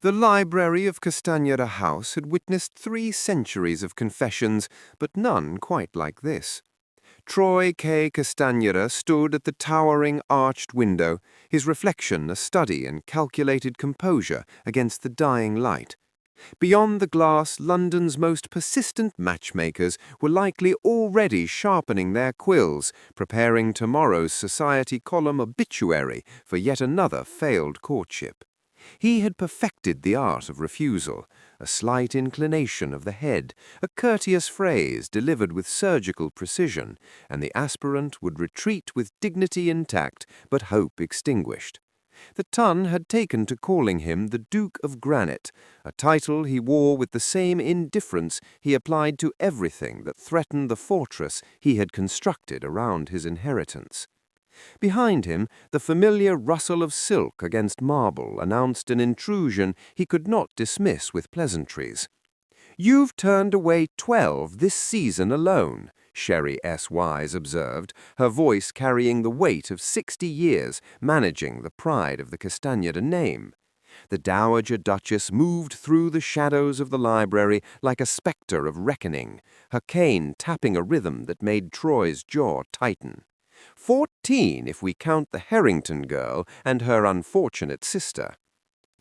The library of Castaneda House had witnessed 3 centuries of confessions, but none quite like this. Troy K. Castaneda stood at the towering arched window, his reflection a study in calculated composure against the dying light. Beyond the glass, London's most persistent matchmakers were likely already sharpening their quills, preparing tomorrow's society column obituary for yet another failed courtship. He had perfected the art of refusal, a slight inclination of the head, a courteous phrase delivered with surgical precision, and the aspirant would retreat with dignity intact but hope extinguished. The Tun had taken to calling him the Duke of Granite, a title he wore with the same indifference he applied to everything that threatened the fortress he had constructed around his inheritance. Behind him, the familiar rustle of silk against marble announced an intrusion he could not dismiss with pleasantries. "You've turned away 12 this season alone," Sherry S. Wise observed, her voice carrying the weight of 60 years managing the pride of the Castaneda name. The Dowager Duchess moved through the shadows of the library like a spectre of reckoning, her cane tapping a rhythm that made Troy's jaw tighten. 14 if we count the Harrington girl and her unfortunate sister.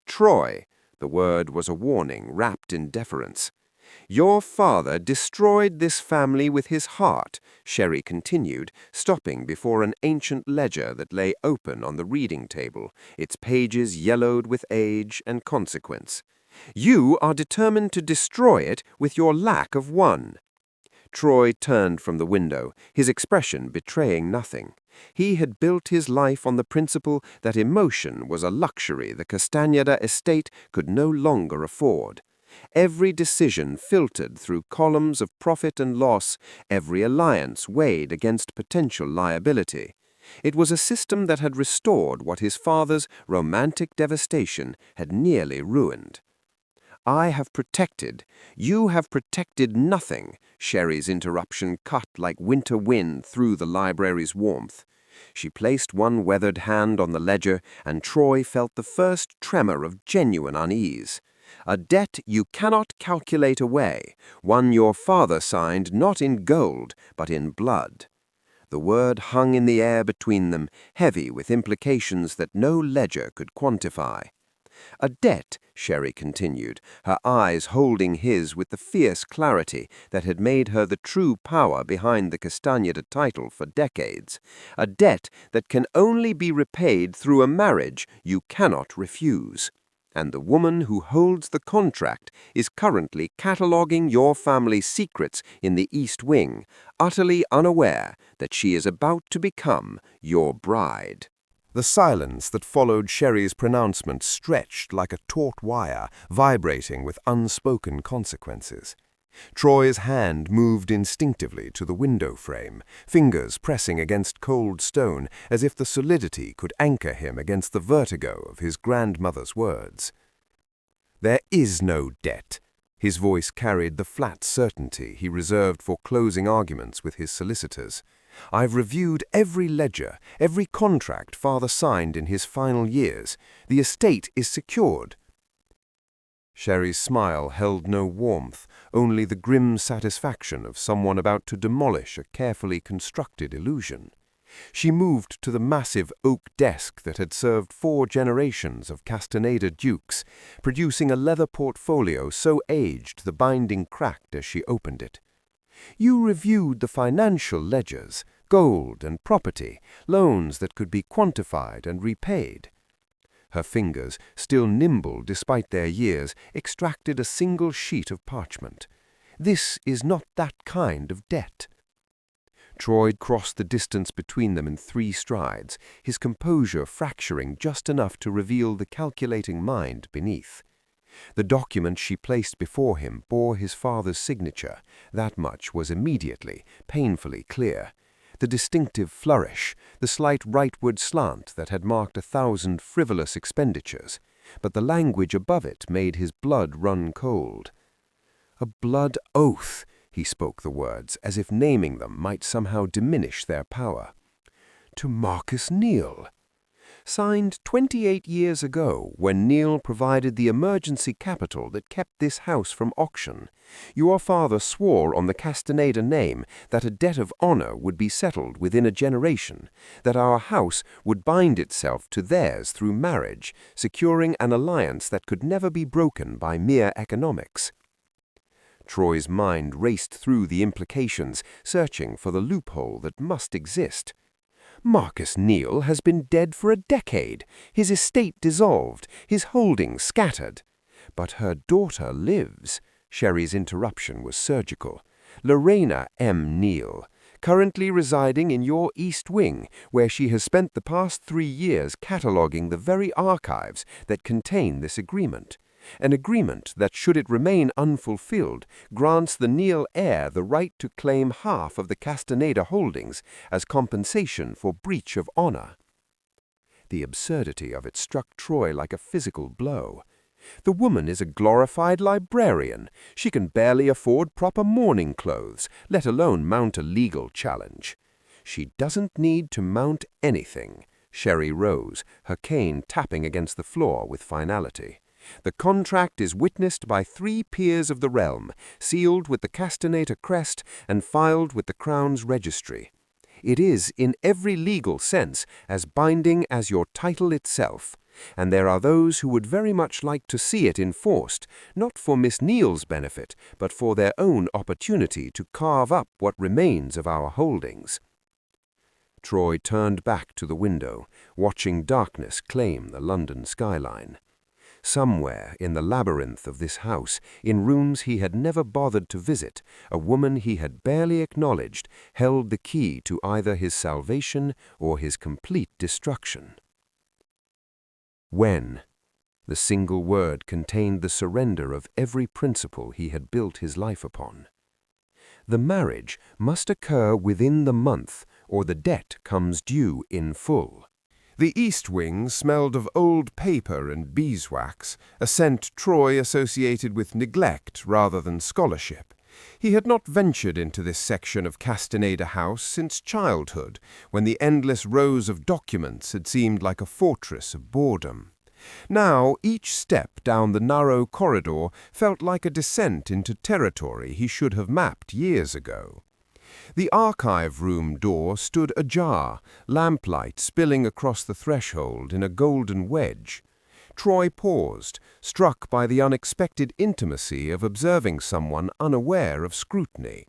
Troy, the word was a warning wrapped in deference. "Your father destroyed this family with his heart," Sherry continued, stopping before an ancient ledger that lay open on the reading table, its pages yellowed with age and consequence. "You are determined to destroy it with your lack of one." Troy turned from the window, his expression betraying nothing. He had built his life on the principle that emotion was a luxury the Castaneda estate could no longer afford. Every decision filtered through columns of profit and loss, every alliance weighed against potential liability. It was a system that had restored what his father's romantic devastation had nearly ruined. "I have protected, you have protected nothing," Sherry's interruption cut like winter wind through the library's warmth. She placed one weathered hand on the ledger, and Troy felt the first tremor of genuine unease. "A debt you cannot calculate away, one your father signed not in gold, but in blood." The word hung in the air between them, heavy with implications that no ledger could quantify. "A debt," Sherry continued, her eyes holding his with the fierce clarity that had made her the true power behind the Castaneda title for decades. "A debt that can only be repaid through a marriage you cannot refuse. And the woman who holds the contract is currently cataloguing your family's secrets in the East Wing, utterly unaware that she is about to become your bride." The silence that followed Sherry's pronouncement stretched like a taut wire, vibrating with unspoken consequences. Troy's hand moved instinctively to the window frame, fingers pressing against cold stone as if the solidity could anchor him against the vertigo of his grandmother's words. "There is no debt." His voice carried the flat certainty he reserved for closing arguments with his solicitors. "I've reviewed every ledger, every contract father signed in his final years. The estate is secured." Sherry's smile held no warmth, only the grim satisfaction of someone about to demolish a carefully constructed illusion. She moved to the massive oak desk that had served 4 generations of Castaneda dukes, producing a leather portfolio so aged the binding cracked as she opened it. "You reviewed the financial ledgers, gold and property, loans that could be quantified and repaid." Her fingers, still nimble despite their years, extracted a single sheet of parchment. "This is not that kind of debt." Troy crossed the distance between them in 3 strides, his composure fracturing just enough to reveal the calculating mind beneath. The document she placed before him bore his father's signature. That much was immediately, painfully clear. The distinctive flourish, the slight rightward slant that had marked 1,000 frivolous expenditures, but the language above it made his blood run cold. "A blood oath," he spoke the words, as if naming them might somehow diminish their power. "To Marcus Neal." signed 28 years ago when Neil provided the emergency capital that kept this house from auction. Your father swore on the Castaneda name that a debt of honor would be settled within a generation, that our house would bind itself to theirs through marriage, securing an alliance that could never be broken by mere economics. Troy's mind raced through the implications, searching for the loophole that must exist. Marcus Neil has been dead for a decade, his estate dissolved, his holdings scattered. But her daughter lives. Sherry's interruption was surgical. Lorena M. Neil, currently residing in your East Wing, where she has spent the past 3 years cataloguing the very archives that contain this agreement. An agreement that, should it remain unfulfilled, grants the Neil heir the right to claim half of the Castaneda holdings as compensation for breach of honor. The absurdity of it struck Troy like a physical blow. The woman is a glorified librarian. She can barely afford proper mourning clothes, let alone mount a legal challenge. She doesn't need to mount anything. Sherry rose, her cane tapping against the floor with finality. The contract is witnessed by 3 peers of the realm, sealed with the Castaneda crest and filed with the Crown's registry. It is, in every legal sense, as binding as your title itself, and there are those who would very much like to see it enforced, not for Miss Neil's benefit, but for their own opportunity to carve up what remains of our holdings. Troy turned back to the window, watching darkness claim the London skyline. Somewhere in the labyrinth of this house, in rooms he had never bothered to visit, a woman he had barely acknowledged held the key to either his salvation or his complete destruction. When? The single word contained the surrender of every principle he had built his life upon. The marriage must occur within the month, or the debt comes due in full. The East Wing smelled of old paper and beeswax, a scent Troy associated with neglect rather than scholarship. He had not ventured into this section of Castaneda House since childhood, when the endless rows of documents had seemed like a fortress of boredom. Now, each step down the narrow corridor felt like a descent into territory he should have mapped years ago. The archive room door stood ajar, lamplight spilling across the threshold in a golden wedge. Troy paused, struck by the unexpected intimacy of observing someone unaware of scrutiny.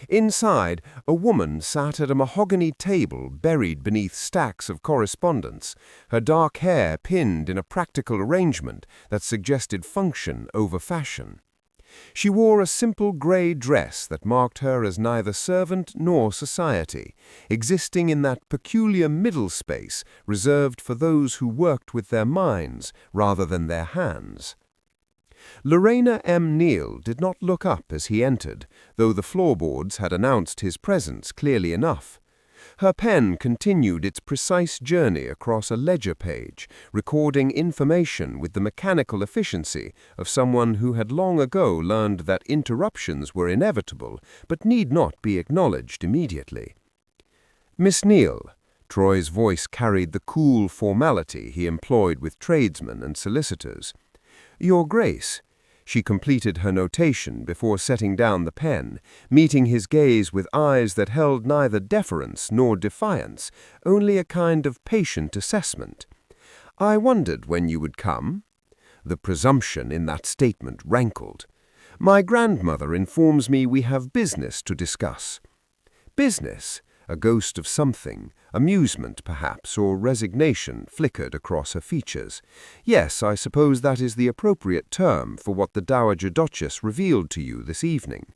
Inside, a woman sat at a mahogany table buried beneath stacks of correspondence, her dark hair pinned in a practical arrangement that suggested function over fashion. She wore a simple grey dress that marked her as neither servant nor society, existing in that peculiar middle space reserved for those who worked with their minds rather than their hands. Lorena M. Neil did not look up as he entered, though the floorboards had announced his presence clearly enough. Her pen continued its precise journey across a ledger page, recording information with the mechanical efficiency of someone who had long ago learned that interruptions were inevitable but need not be acknowledged immediately. Miss Neil, Troy's voice carried the cool formality he employed with tradesmen and solicitors. Your Grace. She completed her notation before setting down the pen, meeting his gaze with eyes that held neither deference nor defiance, only a kind of patient assessment. I wondered when you would come. The presumption in that statement rankled. My grandmother informs me we have business to discuss. Business? A ghost of something, amusement perhaps, or resignation flickered across her features. Yes, I suppose that is the appropriate term for what the Dowager Duchess revealed to you this evening.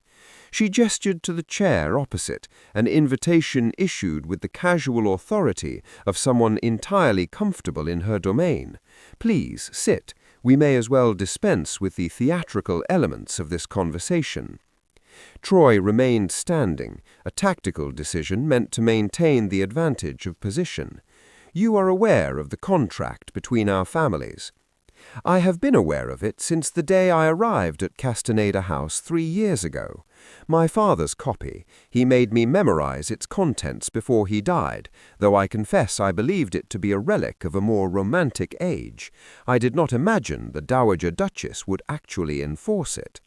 She gestured to the chair opposite, an invitation issued with the casual authority of someone entirely comfortable in her domain. Please sit. We may as well dispense with the theatrical elements of this conversation. Troy remained standing, a tactical decision meant to maintain the advantage of position. You are aware of the contract between our families. I have been aware of it since the day I arrived at Castaneda House 3 years ago. My father's copy. He made me memorize its contents before he died, though I confess I believed it to be a relic of a more romantic age. I did not imagine the Dowager Duchess would actually enforce it.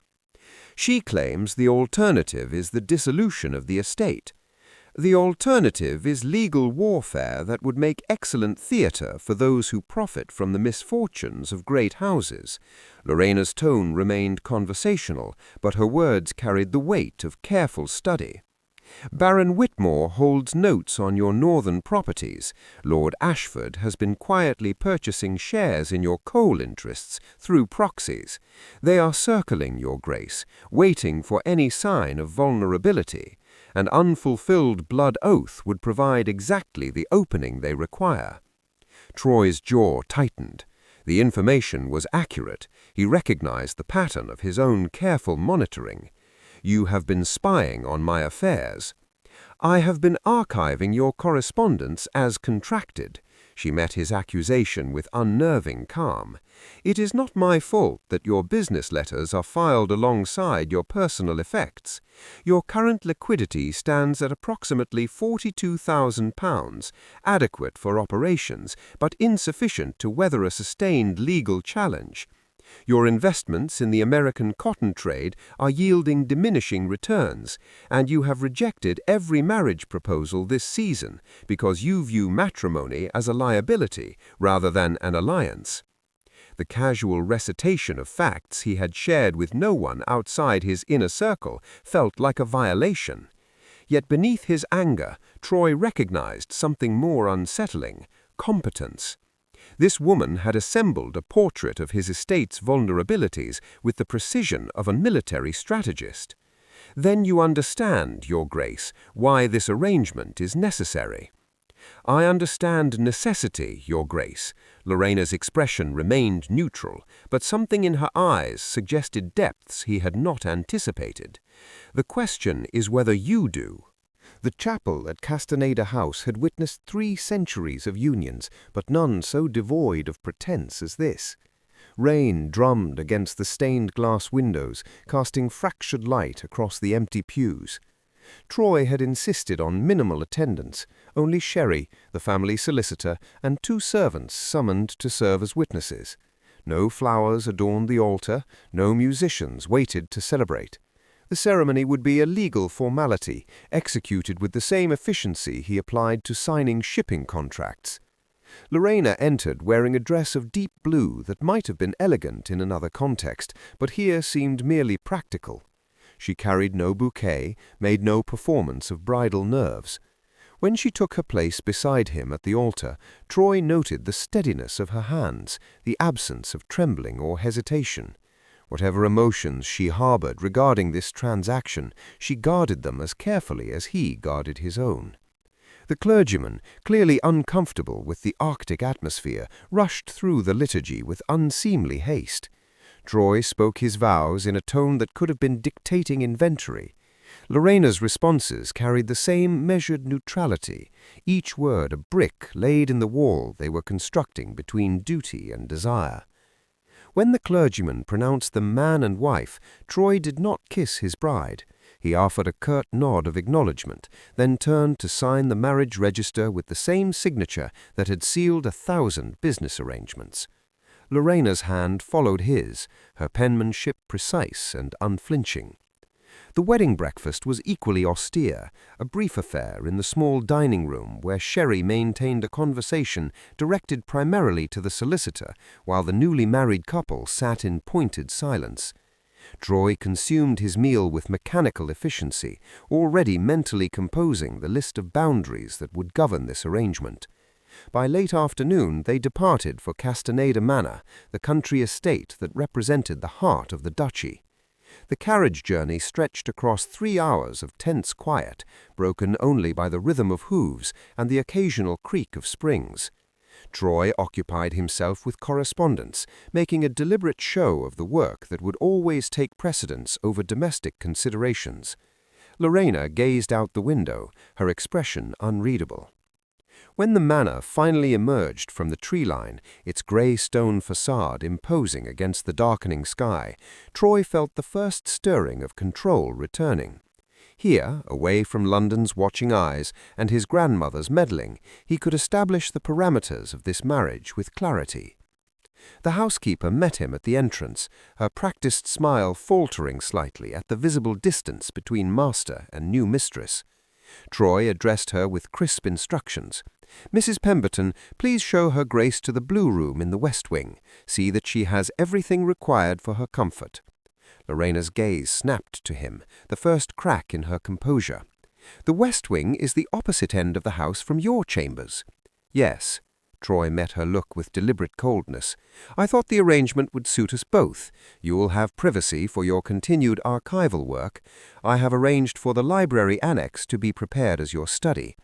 She claims the alternative is the dissolution of the estate. The alternative is legal warfare that would make excellent theatre for those who profit from the misfortunes of great houses. Lorena's tone remained conversational, but her words carried the weight of careful study. Baron Whitmore holds notes on your northern properties. Lord Ashford has been quietly purchasing shares in your coal interests through proxies. They are circling your grace, waiting for any sign of vulnerability. An unfulfilled blood oath would provide exactly the opening they require. Troy's jaw tightened. The information was accurate. He recognized the pattern of his own careful monitoring. You have been spying on my affairs. I have been archiving your correspondence as contracted. She met his accusation with unnerving calm. It is not my fault that your business letters are filed alongside your personal effects. Your current liquidity stands at approximately £42,000, adequate for operations, but insufficient to weather a sustained legal challenge. Your investments in the American cotton trade are yielding diminishing returns, and you have rejected every marriage proposal this season because you view matrimony as a liability rather than an alliance. The casual recitation of facts he had shared with no one outside his inner circle felt like a violation. Yet beneath his anger, Troy recognized something more unsettling: competence. This woman had assembled a portrait of his estate's vulnerabilities with the precision of a military strategist. Then you understand, Your Grace, why this arrangement is necessary. I understand necessity, Your Grace. Lorena's expression remained neutral, but something in her eyes suggested depths he had not anticipated. The question is whether you do. The chapel at Castaneda House had witnessed 3 centuries of unions, but none so devoid of pretense as this. Rain drummed against the stained glass windows, casting fractured light across the empty pews. Troy had insisted on minimal attendance, only Sherry, the family solicitor, and 2 servants summoned to serve as witnesses. No flowers adorned the altar, no musicians waited to celebrate. The ceremony would be a legal formality, executed with the same efficiency he applied to signing shipping contracts. Lorena entered wearing a dress of deep blue that might have been elegant in another context, but here seemed merely practical. She carried no bouquet, made no performance of bridal nerves. When she took her place beside him at the altar, Troy noted the steadiness of her hands, the absence of trembling or hesitation. Whatever emotions she harbored regarding this transaction, she guarded them as carefully as he guarded his own. The clergyman, clearly uncomfortable with the Arctic atmosphere, rushed through the liturgy with unseemly haste. Troy spoke his vows in a tone that could have been dictating inventory. Lorena's responses carried the same measured neutrality, each word a brick laid in the wall they were constructing between duty and desire. When the clergyman pronounced them man and wife, Troy did not kiss his bride. He offered a curt nod of acknowledgement, then turned to sign the marriage register with the same signature that had sealed 1,000 business arrangements. Lorena's hand followed his, her penmanship precise and unflinching. The wedding breakfast was equally austere, a brief affair in the small dining room where Sherry maintained a conversation directed primarily to the solicitor, while the newly married couple sat in pointed silence. Troy consumed his meal with mechanical efficiency, already mentally composing the list of boundaries that would govern this arrangement. By late afternoon they departed for Castaneda Manor, the country estate that represented the heart of the duchy. The carriage journey stretched across 3 hours of tense quiet, broken only by the rhythm of hooves and the occasional creak of springs. Troy occupied himself with correspondence, making a deliberate show of the work that would always take precedence over domestic considerations. Lorena gazed out the window, her expression unreadable. When the manor finally emerged from the tree line, its grey stone facade imposing against the darkening sky, Troy felt the first stirring of control returning. Here, away from London's watching eyes and his grandmother's meddling, he could establish the parameters of this marriage with clarity. The housekeeper met him at the entrance, her practiced smile faltering slightly at the visible distance between master and new mistress. Troy addressed her with crisp instructions. "Mrs. Pemberton, please show her Grace to the blue room in the west wing. See that she has everything required for her comfort." Lorena's gaze snapped to him, the first crack in her composure. "The west wing is the opposite end of the house from your chambers." "Yes." Troy met her look with deliberate coldness. "I thought the arrangement would suit us both. You will have privacy for your continued archival work. I have arranged for the library annex to be prepared as your study.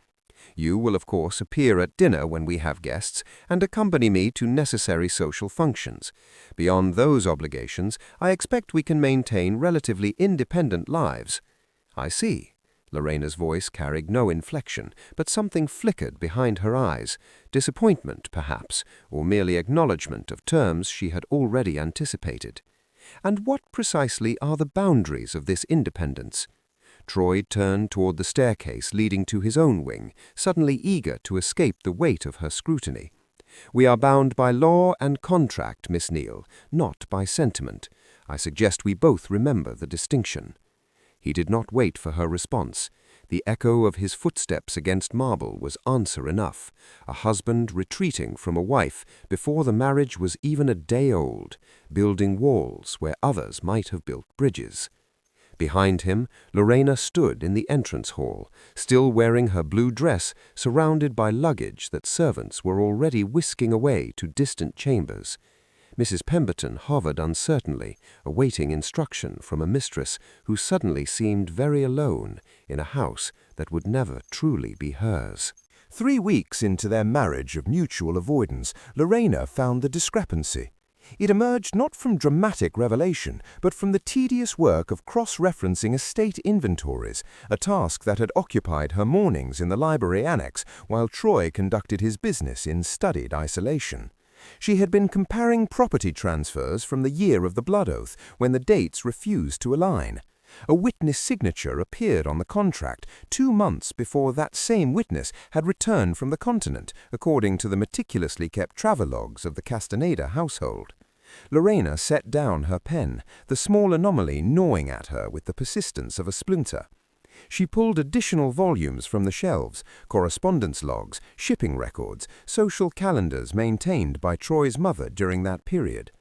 You will, of course, appear at dinner when we have guests and accompany me to necessary social functions. Beyond those obligations, I expect we can maintain relatively independent lives." "I see." Lorena's voice carried no inflection, but something flickered behind her eyes, disappointment, perhaps, or merely acknowledgment of terms she had already anticipated. "And what precisely are the boundaries of this independence?" Troy turned toward the staircase leading to his own wing, suddenly eager to escape the weight of her scrutiny. "We are bound by law and contract, Miss Neale, not by sentiment. I suggest we both remember the distinction." He did not wait for her response. The echo of his footsteps against marble was answer enough, a husband retreating from a wife before the marriage was even a day old, building walls where others might have built bridges. Behind him, Lorena stood in the entrance hall, still wearing her blue dress, surrounded by luggage that servants were already whisking away to distant chambers. Mrs. Pemberton hovered uncertainly, awaiting instruction from a mistress who suddenly seemed very alone in a house that would never truly be hers. 3 weeks into their marriage of mutual avoidance, Lorena found the discrepancy. It emerged not from dramatic revelation, but from the tedious work of cross-referencing estate inventories, a task that had occupied her mornings in the library annex while Troy conducted his business in studied isolation. She had been comparing property transfers from the year of the blood oath, when the dates refused to align. A witness signature appeared on the contract 2 months before that same witness had returned from the continent, according to the meticulously kept travelogues of the Castaneda household. Lorena set down her pen, the small anomaly gnawing at her with the persistence of a splinter. She pulled additional volumes from the shelves, correspondence logs, shipping records, social calendars maintained by Troy's mother during that period.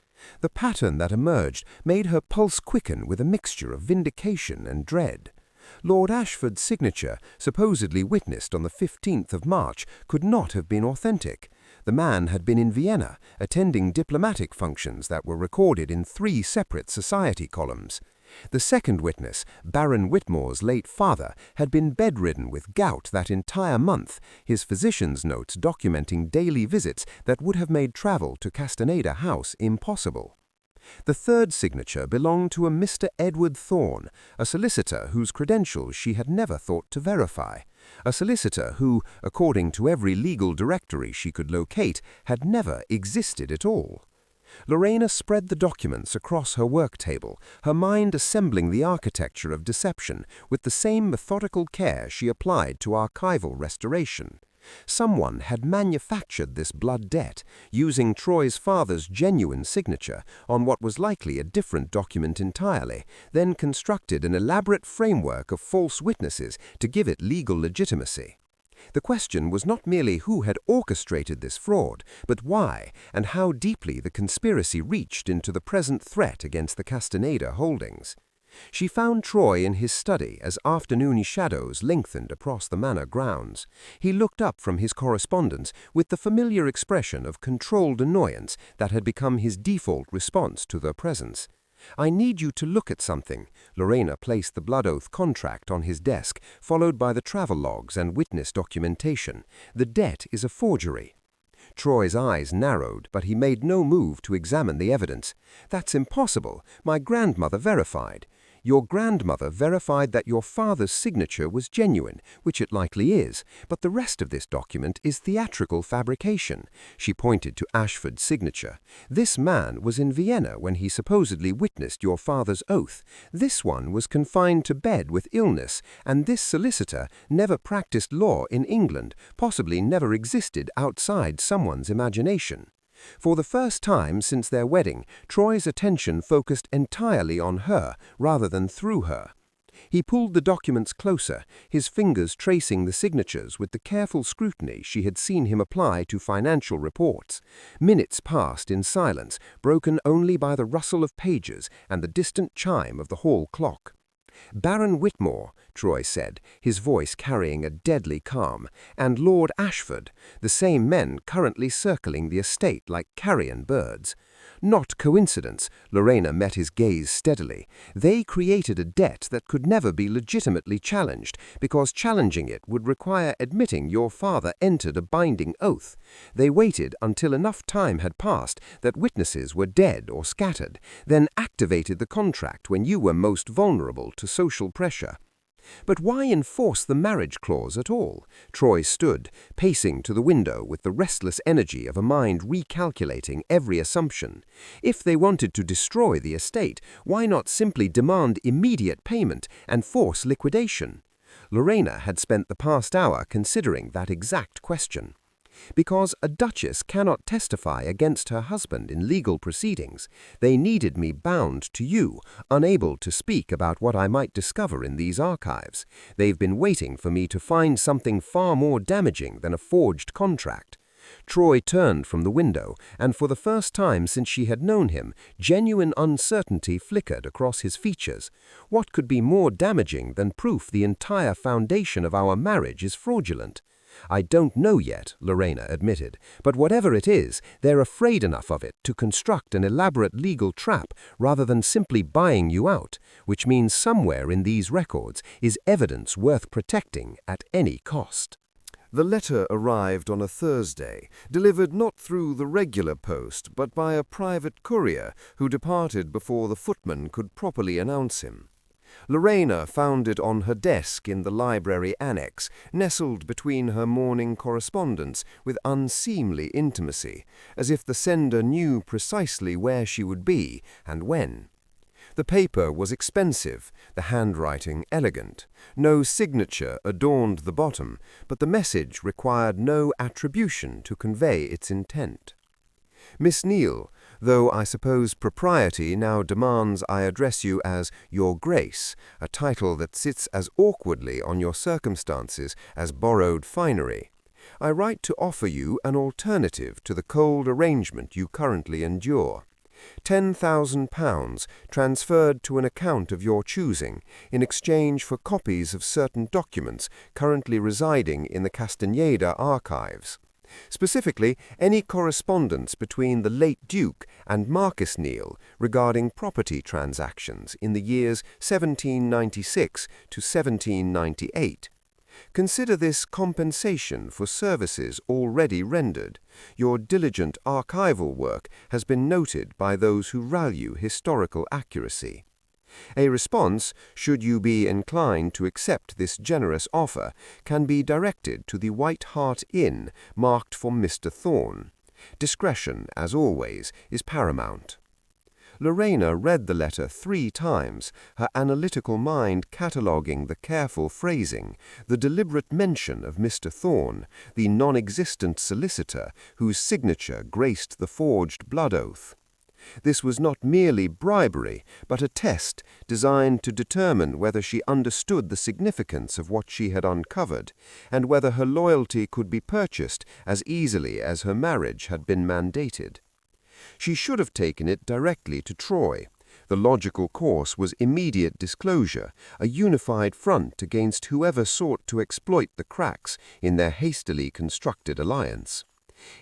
The pattern that emerged made her pulse quicken with a mixture of vindication and dread. Lord Ashford's signature, supposedly witnessed on the 15th of March, could not have been authentic. The man had been in Vienna, attending diplomatic functions that were recorded in 3 separate society columns. The second witness, Baron Whitmore's late father, had been bedridden with gout that entire month, his physician's notes documenting daily visits that would have made travel to Castaneda House impossible. The third signature belonged to a Mr. Edward Thorne, a solicitor whose credentials she had never thought to verify, a solicitor who, according to every legal directory she could locate, had never existed at all. Lorena spread the documents across her work table, her mind assembling the architecture of deception with the same methodical care she applied to archival restoration. Someone had manufactured this blood debt, using Troy's father's genuine signature on what was likely a different document entirely, then constructed an elaborate framework of false witnesses to give it legal legitimacy. The question was not merely who had orchestrated this fraud, but why and how deeply the conspiracy reached into the present threat against the Castaneda holdings. She found Troy in his study as afternoony shadows lengthened across the manor grounds. He looked up from his correspondence with the familiar expression of controlled annoyance that had become his default response to their presence. "I need you to look at something." Lorena placed the blood oath contract on his desk, followed by the travelogues and witness documentation. "The debt is a forgery." Troy's eyes narrowed, but he made no move to examine the evidence. "That's impossible. My grandmother verified." Your grandmother verified that your father's signature was genuine, which it likely is, but the rest of this document is theatrical fabrication. She pointed to Ashford's signature. This man was in Vienna when he supposedly witnessed your father's oath. This one was confined to bed with illness, and this solicitor never practiced law in England, possibly never existed outside someone's imagination. For the first time since their wedding, Troy's attention focused entirely on her rather than through her. He pulled the documents closer, his fingers tracing the signatures with the careful scrutiny she had seen him apply to financial reports. Minutes passed in silence, broken only by the rustle of pages and the distant chime of the hall clock. Baron Whitmore, Troy said, his voice carrying a deadly calm, and Lord Ashford, the same men currently circling the estate like carrion birds. Not coincidence, Lorena met his gaze steadily. They created a debt that could never be legitimately challenged, because challenging it would require admitting your father entered a binding oath. They waited until enough time had passed that witnesses were dead or scattered, then activated the contract when you were most vulnerable to social pressure. But why enforce the marriage clause at all? Troy stood, pacing to the window with the restless energy of a mind recalculating every assumption. If they wanted to destroy the estate, why not simply demand immediate payment and force liquidation? Lorena had spent the past hour considering that exact question. Because a duchess cannot testify against her husband in legal proceedings, they needed me bound to you, unable to speak about what I might discover in these archives. They've been waiting for me to find something far more damaging than a forged contract. Troy turned from the window, and for the first time since she had known him, genuine uncertainty flickered across his features. What could be more damaging than proof the entire foundation of our marriage is fraudulent? I don't know yet, Lorena admitted, but whatever it is, they're afraid enough of it to construct an elaborate legal trap rather than simply buying you out, which means somewhere in these records is evidence worth protecting at any cost. The letter arrived on a Thursday, delivered not through the regular post, but by a private courier who departed before the footman could properly announce him. Lorena found it on her desk in the library annex, nestled between her morning correspondence with unseemly intimacy, as if the sender knew precisely where she would be and when. The paper was expensive, the handwriting elegant. No signature adorned the bottom, but the message required no attribution to convey its intent. Miss Neale, though I suppose propriety now demands I address you as Your Grace, a title that sits as awkwardly on your circumstances as borrowed finery, I write to offer you an alternative to the cold arrangement you currently endure. £10,000 transferred to an account of your choosing in exchange for copies of certain documents currently residing in the Castaneda archives. Specifically, any correspondence between the late Duke and Marcus Neale regarding property transactions in the years 1796 to 1798. Consider this compensation for services already rendered. Your diligent archival work has been noted by those who value historical accuracy. A response, should you be inclined to accept this generous offer, can be directed to the White Hart Inn, marked for Mr. Thorne. Discretion, as always, is paramount. Lorena read the letter 3 times, her analytical mind cataloguing the careful phrasing, the deliberate mention of Mr. Thorne, the non-existent solicitor whose signature graced the forged blood oath. This was not merely bribery, but a test designed to determine whether she understood the significance of what she had uncovered, and whether her loyalty could be purchased as easily as her marriage had been mandated. She should have taken it directly to Troy. The logical course was immediate disclosure, a unified front against whoever sought to exploit the cracks in their hastily constructed alliance.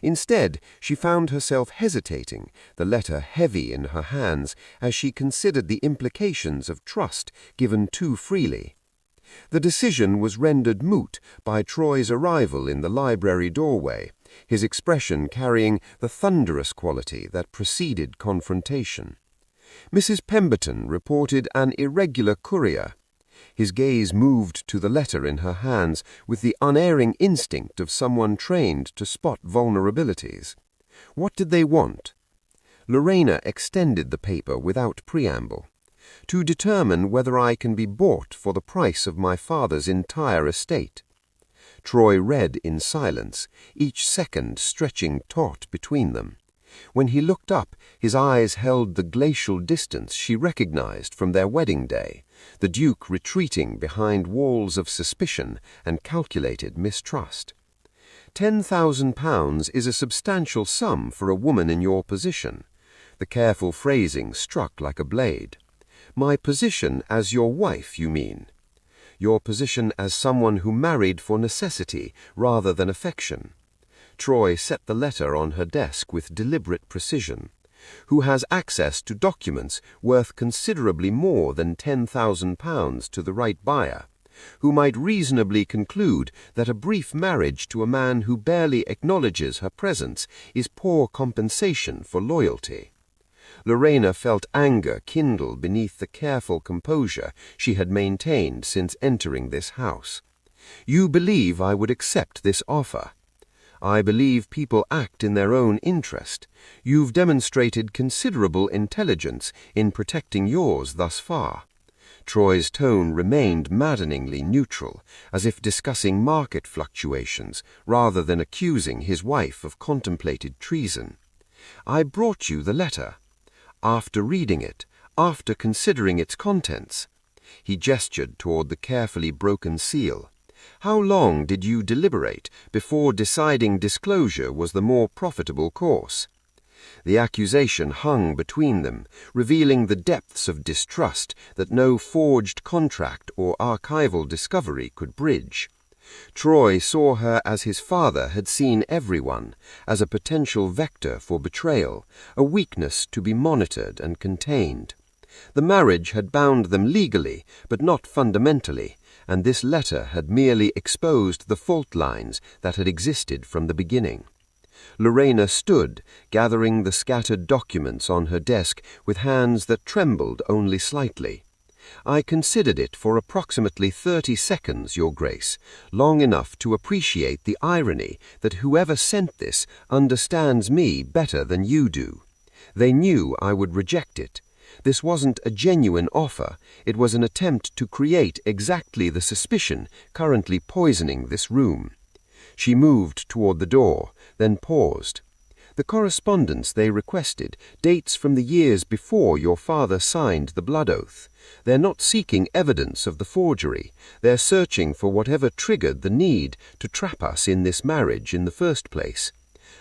Instead, she found herself hesitating, the letter heavy in her hands as she considered the implications of trust given too freely. The decision was rendered moot by Troy's arrival in the library doorway, his expression carrying the thunderous quality that preceded confrontation. Mrs. Pemberton reported an irregular courier. His gaze moved to the letter in her hands with the unerring instinct of someone trained to spot vulnerabilities. What did they want? Lorena extended the paper without preamble. To determine whether I can be bought for the price of my father's entire estate. Troy read in silence, each second stretching taut between them. When he looked up, his eyes held the glacial distance she recognized from their wedding day, the Duke retreating behind walls of suspicion and calculated mistrust. £10,000 is a substantial sum for a woman in your position. The careful phrasing struck like a blade. My position as your wife, you mean? Your position as someone who married for necessity rather than affection. Troy set the letter on her desk with deliberate precision. Who has access to documents worth considerably more than £10,000 to the right buyer, who might reasonably conclude that a brief marriage to a man who barely acknowledges her presence is poor compensation for loyalty. Lorena felt anger kindle beneath the careful composure she had maintained since entering this house. You believe I would accept this offer. I believe people act in their own interest. You've demonstrated considerable intelligence in protecting yours thus far. Troy's tone remained maddeningly neutral, as if discussing market fluctuations rather than accusing his wife of contemplated treason. I brought you the letter. After reading it, after considering its contents. He gestured toward the carefully broken seal. How long did you deliberate before deciding disclosure was the more profitable course? The accusation hung between them, revealing the depths of distrust that no forged contract or archival discovery could bridge. Troy saw her as his father had seen everyone, as a potential vector for betrayal, a weakness to be monitored and contained. The marriage had bound them legally, but not fundamentally, and this letter had merely exposed the fault lines that had existed from the beginning. Lorena stood, gathering the scattered documents on her desk with hands that trembled only slightly. I considered it for approximately 30 seconds, Your Grace, long enough to appreciate the irony that whoever sent this understands me better than you do. They knew I would reject it. This wasn't a genuine offer. It was an attempt to create exactly the suspicion currently poisoning this room. She moved toward the door, then paused. The correspondence they requested dates from the years before your father signed the blood oath. They're not seeking evidence of the forgery. They're searching for whatever triggered the need to trap us in this marriage in the first place.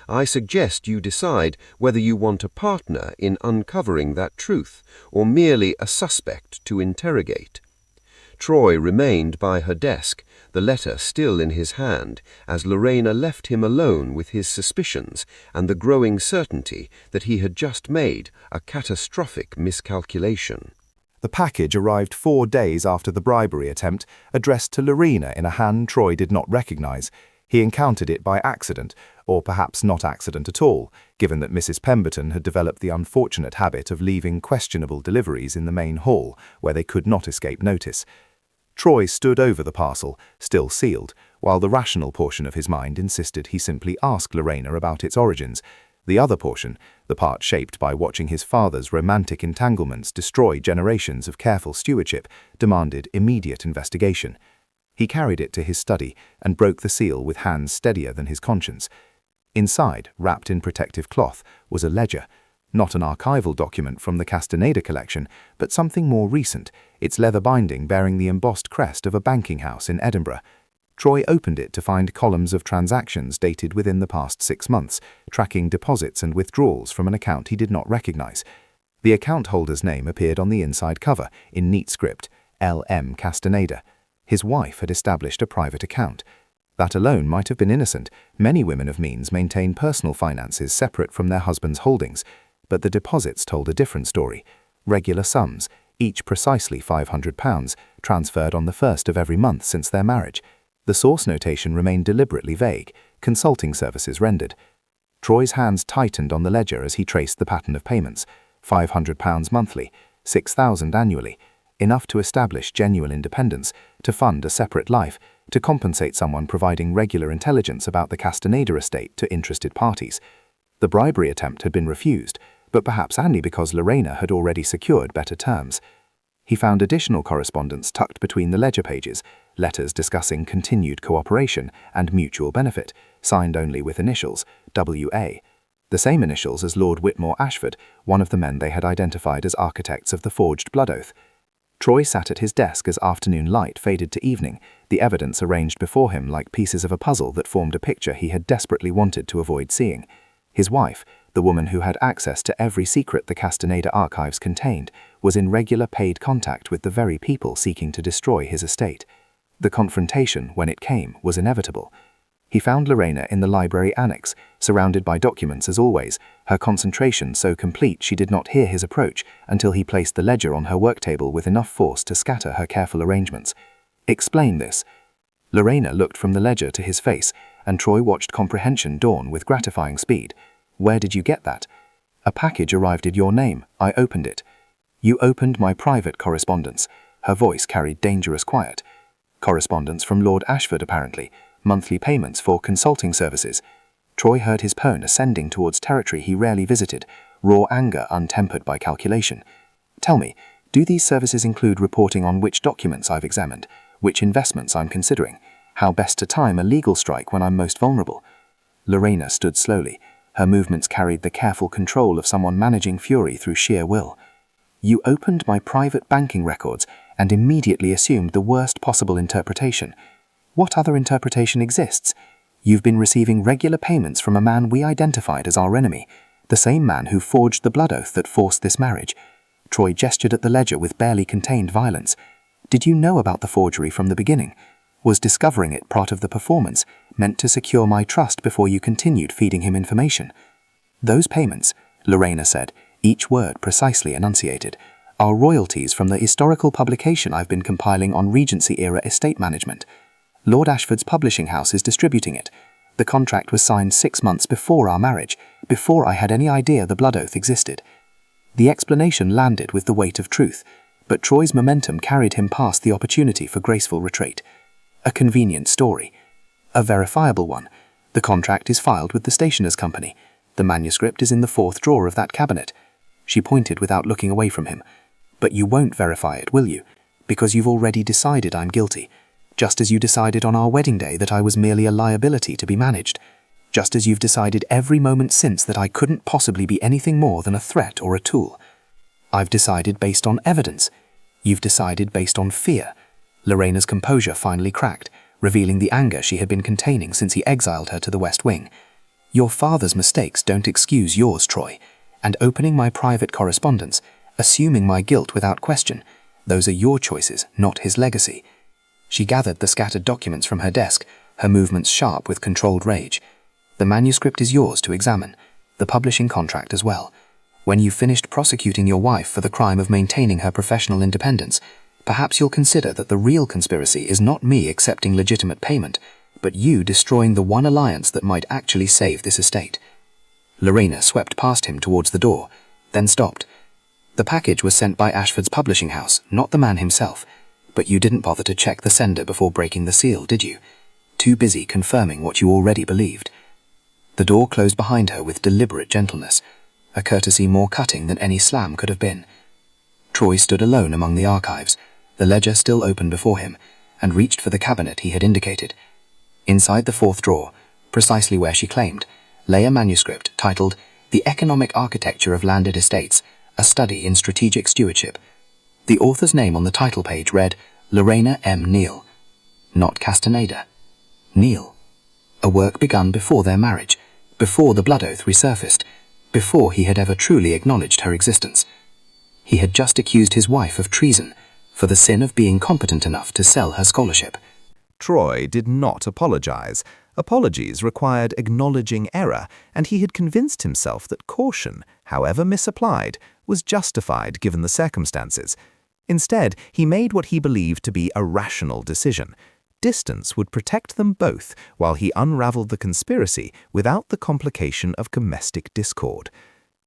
I suggest you decide whether you want a partner in uncovering that truth, or merely a suspect to interrogate. Troy remained by her desk, the letter still in his hand, as Lorena left him alone with his suspicions and the growing certainty that he had just made a catastrophic miscalculation. The package arrived 4 days after the bribery attempt, addressed to Lorena in a hand Troy did not recognize. He encountered it by accident, or perhaps not accident at all, given that Mrs. Pemberton had developed the unfortunate habit of leaving questionable deliveries in the main hall, where they could not escape notice. Troy stood over the parcel, still sealed, while the rational portion of his mind insisted he simply ask Lorena about its origins. The other portion, the part shaped by watching his father's romantic entanglements destroy generations of careful stewardship, demanded immediate investigation. He carried it to his study and broke the seal with hands steadier than his conscience. Inside, wrapped in protective cloth, was a ledger, not an archival document from the Castaneda collection, but something more recent, its leather binding bearing the embossed crest of a banking house in Edinburgh. Troy opened it to find columns of transactions dated within the past 6 months, tracking deposits and withdrawals from an account he did not recognize. The account holder's name appeared on the inside cover, in neat script, L.M. Castaneda. His wife had established a private account. That alone might have been innocent. Many women of means maintain personal finances separate from their husband's holdings. But the deposits told a different story. Regular sums, each precisely £500, transferred on the 1st of every month since their marriage. The source notation remained deliberately vague, consulting services rendered. Troy's hands tightened on the ledger as he traced the pattern of payments. £500 monthly, £6,000 annually, enough to establish genuine independence, to fund a separate life, to compensate someone providing regular intelligence about the Castaneda estate to interested parties. The bribery attempt had been refused, but perhaps only because Lorena had already secured better terms. He found additional correspondence tucked between the ledger pages, letters discussing continued cooperation and mutual benefit, signed only with initials, W.A., the same initials as Lord Whitmore Ashford, one of the men they had identified as architects of the forged blood oath. Troy sat at his desk as afternoon light faded to evening, the evidence arranged before him like pieces of a puzzle that formed a picture he had desperately wanted to avoid seeing. His wife, the woman who had access to every secret the Castaneda archives contained, was in regular paid contact with the very people seeking to destroy his estate. The confrontation, when it came, was inevitable. He found Lorena in the library annex, surrounded by documents as always, her concentration so complete she did not hear his approach until he placed the ledger on her work table with enough force to scatter her careful arrangements. "Explain this." Lorena looked from the ledger to his face, and Troy watched comprehension dawn with gratifying speed. "Where did you get that?" "A package arrived in your name. I opened it." "You opened my private correspondence." Her voice carried dangerous quiet. "Correspondence from Lord Ashford, apparently. Monthly payments for consulting services." Troy heard his tone ascending towards territory he rarely visited, raw anger untempered by calculation. "Tell me, do these services include reporting on which documents I've examined, which investments I'm considering, how best to time a legal strike when I'm most vulnerable?" Lorena stood slowly. Her movements carried the careful control of someone managing fury through sheer will. "You opened my private banking records and immediately assumed the worst possible interpretation. What other interpretation exists? You've been receiving regular payments from a man we identified as our enemy, the same man who forged the blood oath that forced this marriage." Troy gestured at the ledger with barely contained violence. "Did you know about the forgery from the beginning? Was discovering it part of the performance, meant to secure my trust before you continued feeding him information?" "Those payments," Lorena said, each word precisely enunciated, "are royalties from the historical publication I've been compiling on Regency-era estate management. Lord Ashford's publishing house is distributing it. The contract was signed 6 months before our marriage, before I had any idea the blood oath existed." The explanation landed with the weight of truth, but Troy's momentum carried him past the opportunity for graceful retreat. "A convenient story. A verifiable one. The contract is filed with the stationer's company. The manuscript is in the 4th drawer of that cabinet." She pointed without looking away from him. "But you won't verify it, will you? Because you've already decided I'm guilty. Just as you decided on our wedding day that I was merely a liability to be managed. Just as you've decided every moment since that I couldn't possibly be anything more than a threat or a tool. I've decided based on evidence. You've decided based on fear." Lorena's composure finally cracked, revealing the anger she had been containing since he exiled her to the West Wing. "Your father's mistakes don't excuse yours, Troy. And opening my private correspondence, assuming my guilt without question, those are your choices, not his legacy." She gathered the scattered documents from her desk, her movements sharp with controlled rage. "The manuscript is yours to examine, the publishing contract as well. When you've finished prosecuting your wife for the crime of maintaining her professional independence, perhaps you'll consider that the real conspiracy is not me accepting legitimate payment, but you destroying the one alliance that might actually save this estate." Lorena swept past him towards the door, then stopped. "The package was sent by Ashford's publishing house, not the man himself. But you didn't bother to check the sender before breaking the seal, did you? Too busy confirming what you already believed." The door closed behind her with deliberate gentleness, a courtesy more cutting than any slam could have been. Troy stood alone among the archives, the ledger still open before him, and reached for the cabinet he had indicated. Inside the 4th drawer, precisely where she claimed, lay a manuscript titled "The Economic Architecture of Landed Estates, a Study in Strategic Stewardship." The author's name on the title page read Lorena M. Neal. Not Castaneda. Neal. A work begun before their marriage, before the blood oath resurfaced, before he had ever truly acknowledged her existence. He had just accused his wife of treason, for the sin of being competent enough to sell her scholarship. Troy did not apologize. Apologies required acknowledging error, and he had convinced himself that caution, however misapplied, was justified given the circumstances. Instead, he made what he believed to be a rational decision. Distance would protect them both while he unraveled the conspiracy without the complication of domestic discord.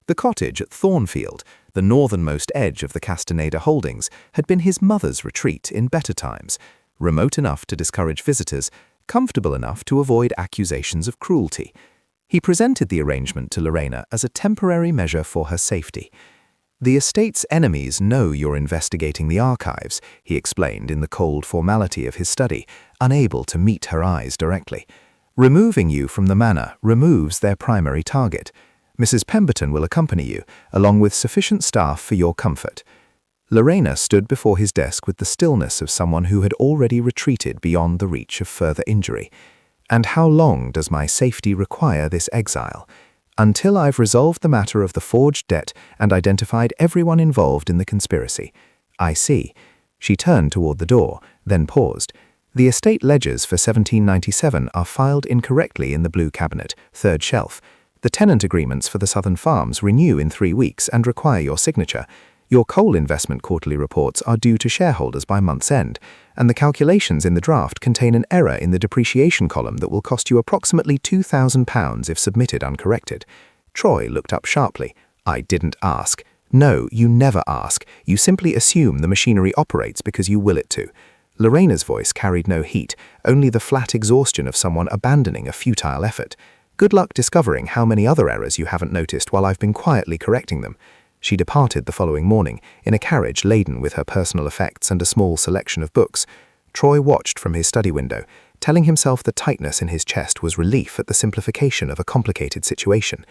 The cottage at Thornfield, the northernmost edge of the Castaneda holdings, had been his mother's retreat in better times, remote enough to discourage visitors, comfortable enough to avoid accusations of cruelty. He presented the arrangement to Lorena as a temporary measure for her safety. "The estate's enemies know you're investigating the archives," he explained in the cold formality of his study, unable to meet her eyes directly. "Removing you from the manor removes their primary target. Mrs. Pemberton will accompany you, along with sufficient staff for your comfort." Lorena stood before his desk with the stillness of someone who had already retreated beyond the reach of further injury. "And how long does my safety require this exile?" "Until I've resolved the matter of the forged debt and identified everyone involved in the conspiracy." "I see." She turned toward the door, then paused. "The estate ledgers for 1797 are filed incorrectly in the blue cabinet, third shelf. The tenant agreements for the southern farms renew in 3 weeks and require your signature. Your coal investment quarterly reports are due to shareholders by month's end, and the calculations in the draft contain an error in the depreciation column that will cost you approximately £2,000 if submitted uncorrected." Troy looked up sharply. "I didn't ask." "No, you never ask. You simply assume the machinery operates because you will it to." Lorena's voice carried no heat, only the flat exhaustion of someone abandoning a futile effort. "Good luck discovering how many other errors you haven't noticed while I've been quietly correcting them." She departed the following morning, in a carriage laden with her personal effects and a small selection of books. Troy watched from his study window, telling himself the tightness in his chest was relief at the simplification of a complicated situation.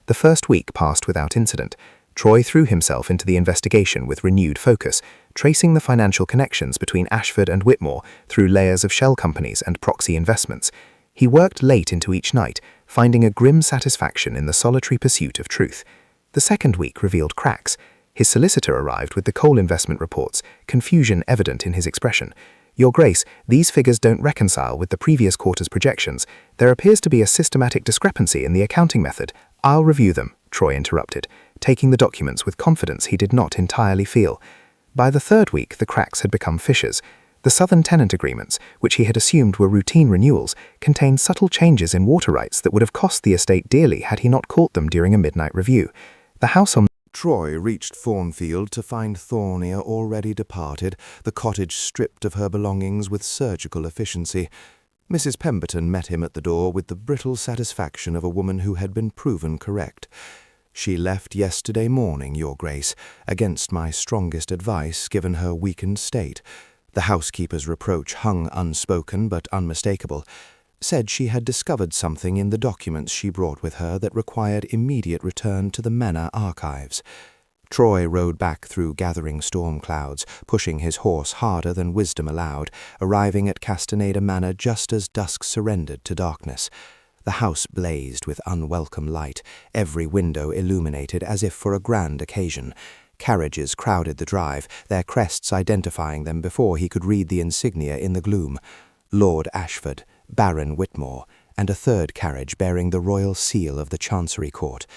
The first week passed without incident. Troy threw himself into the investigation with renewed focus, tracing the financial connections between Ashford and Whitmore through layers of shell companies and proxy investments. He worked late into each night, finding a grim satisfaction in the solitary pursuit of truth. The second week revealed cracks. His solicitor arrived with the coal investment reports, confusion evident in his expression. "Your Grace, these figures don't reconcile with the previous quarter's projections. There appears to be a systematic discrepancy in the accounting method." "I'll review them," Troy interrupted, taking the documents with confidence he did not entirely feel. By the third week, the cracks had become fissures. The southern tenant agreements, which he had assumed were routine renewals, contained subtle changes in water rights that would have cost the estate dearly had he not caught them during a midnight review. The house on Troy reached Thornfield to find Thornia already departed, the cottage stripped of her belongings with surgical efficiency. Mrs. Pemberton met him at the door with the brittle satisfaction of a woman who had been proven correct. "She left yesterday morning, Your Grace, against my strongest advice given her weakened state." The housekeeper's reproach hung unspoken but unmistakable. "Said she had discovered something in the documents she brought with her that required immediate return to the manor archives." Troy rode back through gathering storm clouds, pushing his horse harder than wisdom allowed, arriving at Castaneda Manor just as dusk surrendered to darkness. The house blazed with unwelcome light, every window illuminated as if for a grand occasion. Carriages crowded the drive, their crests identifying them before he could read the insignia in the gloom. Lord Ashford, Baron Whitmore, and a third carriage bearing the royal seal of the Chancery Court.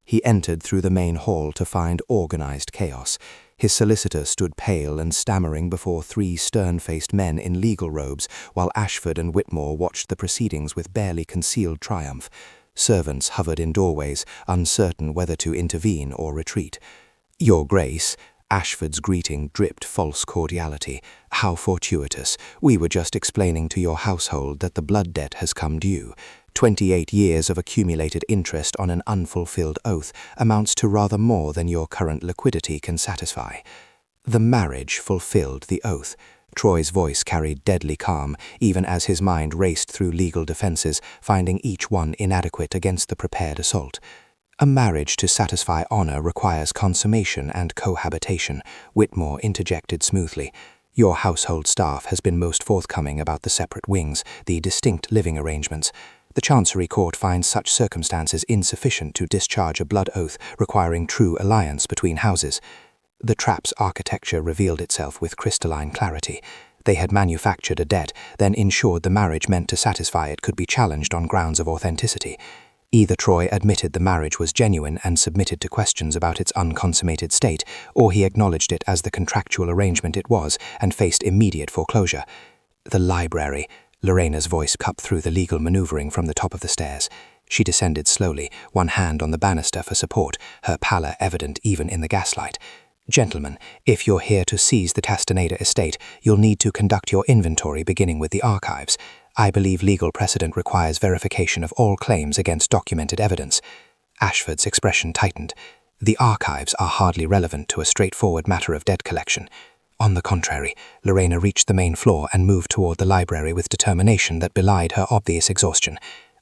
He entered through the main hall to find organized chaos. His solicitor stood pale and stammering before 3 stern-faced men in legal robes, while Ashford and Whitmore watched the proceedings with barely concealed triumph. Servants hovered in doorways, uncertain whether to intervene or retreat. "Your Grace," Ashford's greeting dripped false cordiality. "How fortuitous. We were just explaining to your household that the blood debt has come due. 28 years of accumulated interest on an unfulfilled oath amounts to rather more than your current liquidity can satisfy." The marriage fulfilled the oath. Troy's voice carried deadly calm, even as his mind raced through legal defenses, finding each one inadequate against the prepared assault. "A marriage to satisfy honor requires consummation and cohabitation," Whitmore interjected smoothly. "Your household staff has been most forthcoming about the separate wings, the distinct living arrangements. The Chancery Court finds such circumstances insufficient to discharge a blood oath requiring true alliance between houses." The trap's architecture revealed itself with crystalline clarity. They had manufactured a debt, then ensured the marriage meant to satisfy it could be challenged on grounds of authenticity. Either Troy admitted the marriage was genuine and submitted to questions about its unconsummated state, or he acknowledged it as the contractual arrangement it was and faced immediate foreclosure. "The library," Lorena's voice cut through the legal maneuvering from the top of the stairs. She descended slowly, one hand on the banister for support, her pallor evident even in the gaslight. "Gentlemen, if you're here to seize the Castaneda estate, you'll need to conduct your inventory beginning with the archives. I believe legal precedent requires verification of all claims against documented evidence." Ashford's expression tightened. "The archives are hardly relevant to a straightforward matter of debt collection." On the contrary, Lorena reached the main floor and moved toward the library with determination that belied her obvious exhaustion.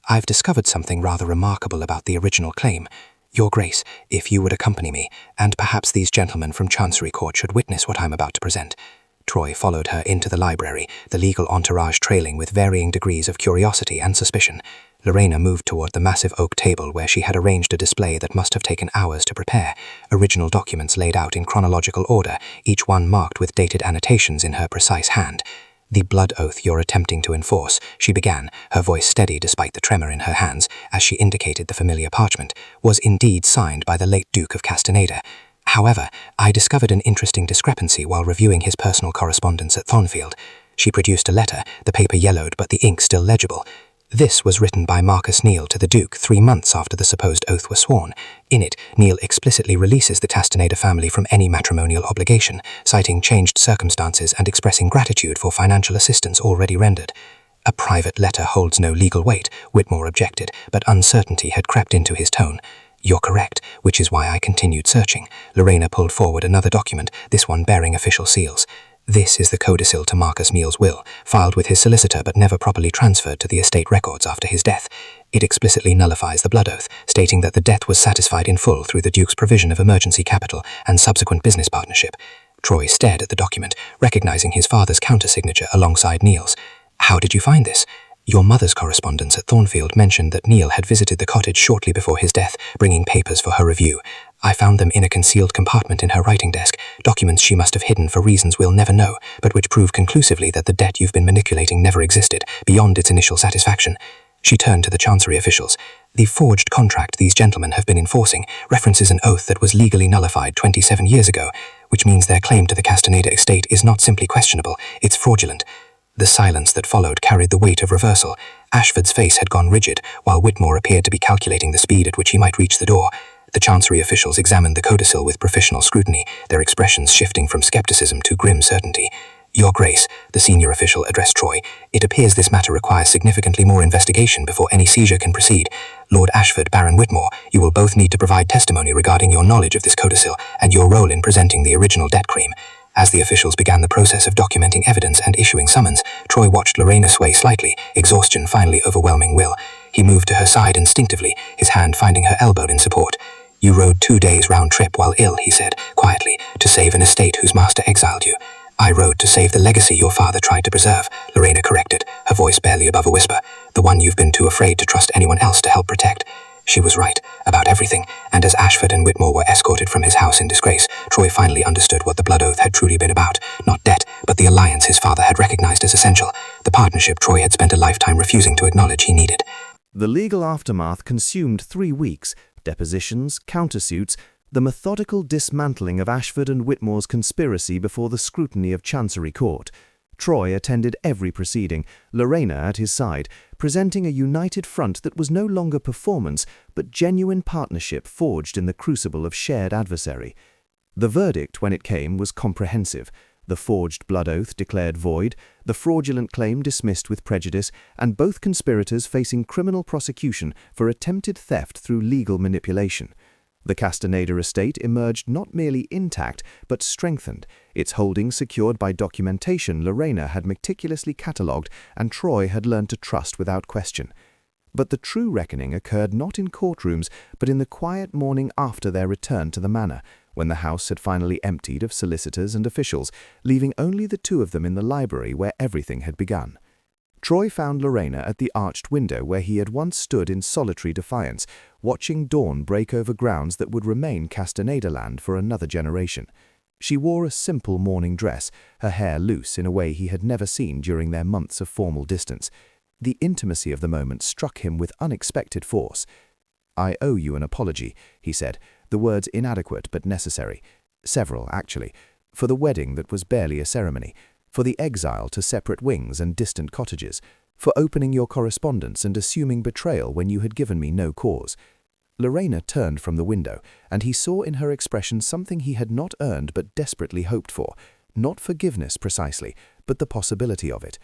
"I've discovered something rather remarkable about the original claim. Your Grace, if you would accompany me, and perhaps these gentlemen from Chancery Court should witness what I'm about to present." Troy followed her into the library, the legal entourage trailing with varying degrees of curiosity and suspicion. Lorena moved toward the massive oak table where she had arranged a display that must have taken hours to prepare, original documents laid out in chronological order, each one marked with dated annotations in her precise hand. "The blood oath you're attempting to enforce," she began, her voice steady despite the tremor in her hands, as she indicated the familiar parchment, "was indeed signed by the late Duke of Castaneda. However, I discovered an interesting discrepancy while reviewing his personal correspondence at Thornfield." She produced a letter, the paper yellowed but the ink still legible. "This was written by Marcus Neal to the Duke 3 months after the supposed oath was sworn. In it, Neal explicitly releases the Castaneda family from any matrimonial obligation, citing changed circumstances and expressing gratitude for financial assistance already rendered." "A private letter holds no legal weight," Whitmore objected, but uncertainty had crept into his tone. "You're correct, which is why I continued searching." Lorena pulled forward another document, this one bearing official seals. "This is the codicil to Marcus Neal's will, filed with his solicitor but never properly transferred to the estate records after his death. It explicitly nullifies the blood oath, stating that the debt was satisfied in full through the Duke's provision of emergency capital and subsequent business partnership." Troy stared at the document, recognizing his father's countersignature alongside Neal's. "How did you find this?" "Your mother's correspondence at Thornfield mentioned that Neal had visited the cottage shortly before his death, bringing papers for her review. I found them in a concealed compartment in her writing desk, documents she must have hidden for reasons we'll never know, but which prove conclusively that the debt you've been manipulating never existed, beyond its initial satisfaction." She turned to the Chancery officials. "The forged contract these gentlemen have been enforcing references an oath that was legally nullified 27 years ago, which means their claim to the Castaneda estate is not simply questionable, it's fraudulent." The silence that followed carried the weight of reversal. Ashford's face had gone rigid, while Whitmore appeared to be calculating the speed at which he might reach the door. The Chancery officials examined the codicil with professional scrutiny, their expressions shifting from skepticism to grim certainty. "Your Grace," the senior official addressed Troy, "it appears this matter requires significantly more investigation before any seizure can proceed. Lord Ashford, Baron Whitmore, you will both need to provide testimony regarding your knowledge of this codicil and your role in presenting the original debt cream." As the officials began the process of documenting evidence and issuing summons, Troy watched Lorena sway slightly, exhaustion finally overwhelming will. He moved to her side instinctively, his hand finding her elbow in support. "You rode 2 days round trip while ill," he said, quietly, "to save an estate whose master exiled you." "I rode to save the legacy your father tried to preserve," Lorena corrected, her voice barely above a whisper. "The one you've been too afraid to trust anyone else to help protect." She was right, about everything, and as Ashford and Whitmore were escorted from his house in disgrace, Troy finally understood what the blood oath had truly been about. Not debt, but the alliance his father had recognized as essential, the partnership Troy had spent a lifetime refusing to acknowledge he needed. The legal aftermath consumed 3 weeks, depositions, countersuits, the methodical dismantling of Ashford and Whitmore's conspiracy before the scrutiny of Chancery Court. Troy attended every proceeding, Lorena at his side, presenting a united front that was no longer performance, but genuine partnership forged in the crucible of shared adversary. The verdict, when it came, was comprehensive. The forged blood oath declared void, the fraudulent claim dismissed with prejudice, and both conspirators facing criminal prosecution for attempted theft through legal manipulation. The Castaneda estate emerged not merely intact, but strengthened, its holdings secured by documentation Lorena had meticulously catalogued and Troy had learned to trust without question. But the true reckoning occurred not in courtrooms, but in the quiet morning after their return to the manor, when the house had finally emptied of solicitors and officials, leaving only the two of them in the library where everything had begun. Troy found Lorena at the arched window where he had once stood in solitary defiance, watching dawn break over grounds that would remain Castaneda land for another generation. She wore a simple morning dress, her hair loose in a way he had never seen during their months of formal distance. The intimacy of the moment struck him with unexpected force. "I owe you an apology," he said, the words inadequate but necessary. Several, actually. For the wedding that was barely a ceremony, for the exile to separate wings and distant cottages, for opening your correspondence and assuming betrayal when you had given me no cause." Lorena turned from the window, and he saw in her expression something he had not earned but desperately hoped for. Not forgiveness precisely, but the possibility of it.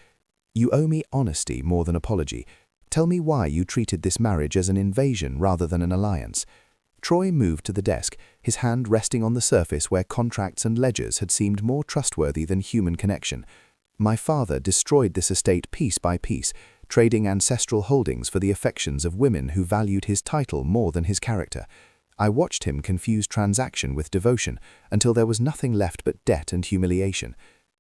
"You owe me honesty more than apology. Tell me why you treated this marriage as an invasion rather than an alliance." Troy moved to the desk, his hand resting on the surface where contracts and ledgers had seemed more trustworthy than human connection. "My father destroyed this estate piece by piece, trading ancestral holdings for the affections of women who valued his title more than his character. I watched him confuse transaction with devotion until there was nothing left but debt and humiliation."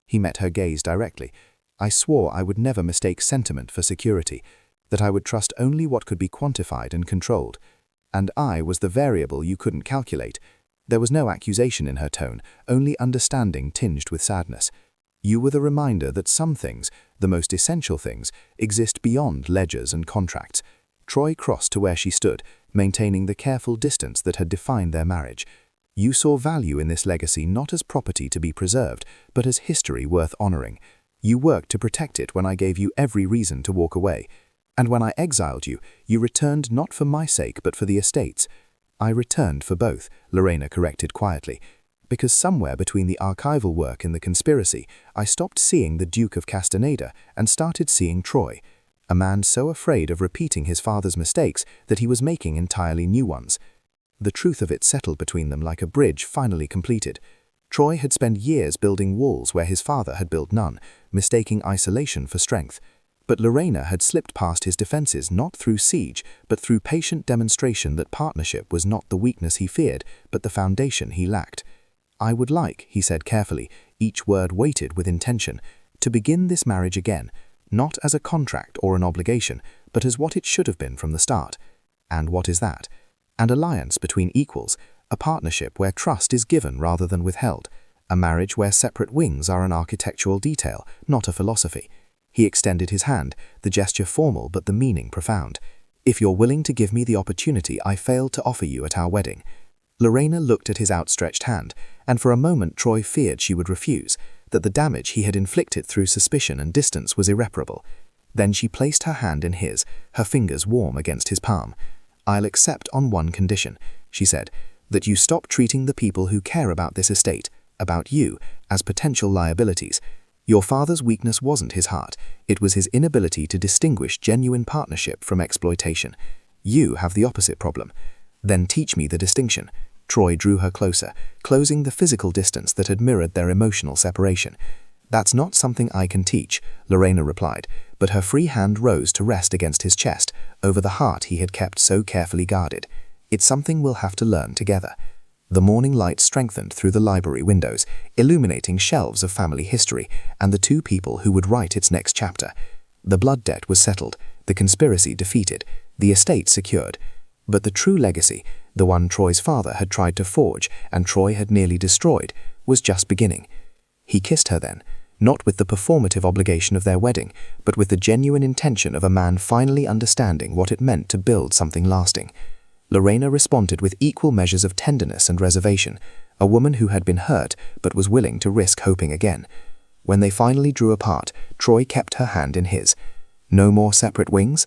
He met her gaze directly. "I swore I would never mistake sentiment for security, that I would trust only what could be quantified and controlled. And I was the variable you couldn't calculate." There was no accusation in her tone, only understanding tinged with sadness. "You were the reminder that some things, the most essential things, exist beyond ledgers and contracts." Troy crossed to where she stood, maintaining the careful distance that had defined their marriage. "You saw value in this legacy not as property to be preserved, but as history worth honoring. You worked to protect it when I gave you every reason to walk away. And when I exiled you, you returned not for my sake but for the estate's." "I returned for both," Lorena corrected quietly. "Because somewhere between the archival work and the conspiracy, I stopped seeing the Duke of Castaneda and started seeing Troy, a man so afraid of repeating his father's mistakes that he was making entirely new ones." The truth of it settled between them like a bridge finally completed. Troy had spent years building walls where his father had built none, mistaking isolation for strength. But Lorena had slipped past his defenses not through siege, but through patient demonstration that partnership was not the weakness he feared, but the foundation he lacked. "I would like," he said carefully, each word weighted with intention, "to begin this marriage again, not as a contract or an obligation, but as what it should have been from the start." "And what is that?" "An alliance between equals, a partnership where trust is given rather than withheld, a marriage where separate wings are an architectural detail, not a philosophy." He extended his hand, the gesture formal but the meaning profound. "If you're willing to give me the opportunity I failed to offer you at our wedding." Lorena looked at his outstretched hand, and for a moment Troy feared she would refuse, that the damage he had inflicted through suspicion and distance was irreparable. Then she placed her hand in his, her fingers warm against his palm. "I'll accept on one condition," she said, "that you stop treating the people who care about this estate, about you, as potential liabilities. Your father's weakness wasn't his heart, it was his inability to distinguish genuine partnership from exploitation. You have the opposite problem. Then teach me the distinction." Troy drew her closer, closing the physical distance that had mirrored their emotional separation. "That's not something I can teach," Lorena replied, but her free hand rose to rest against his chest, over the heart he had kept so carefully guarded. "It's something we'll have to learn together." The morning light strengthened through the library windows, illuminating shelves of family history and the two people who would write its next chapter. The blood debt was settled, the conspiracy defeated, the estate secured. But the true legacy, the one Troy's father had tried to forge and Troy had nearly destroyed, was just beginning. He kissed her then, not with the performative obligation of their wedding, but with the genuine intention of a man finally understanding what it meant to build something lasting. Lorena responded with equal measures of tenderness and reservation, a woman who had been hurt but was willing to risk hoping again. When they finally drew apart, Troy kept her hand in his. "No more separate wings?"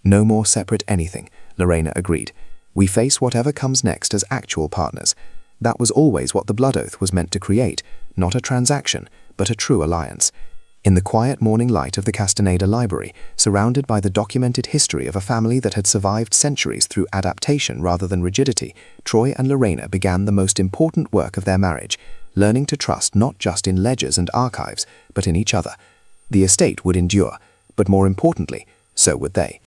"No more separate anything," Lorena agreed. "We face whatever comes next as actual partners." That was always what the blood oath was meant to create, not a transaction, but a true alliance. In the quiet morning light of the Castaneda Library, surrounded by the documented history of a family that had survived centuries through adaptation rather than rigidity, Troy and Lorena began the most important work of their marriage, learning to trust not just in ledgers and archives, but in each other. The estate would endure, but more importantly, so would they.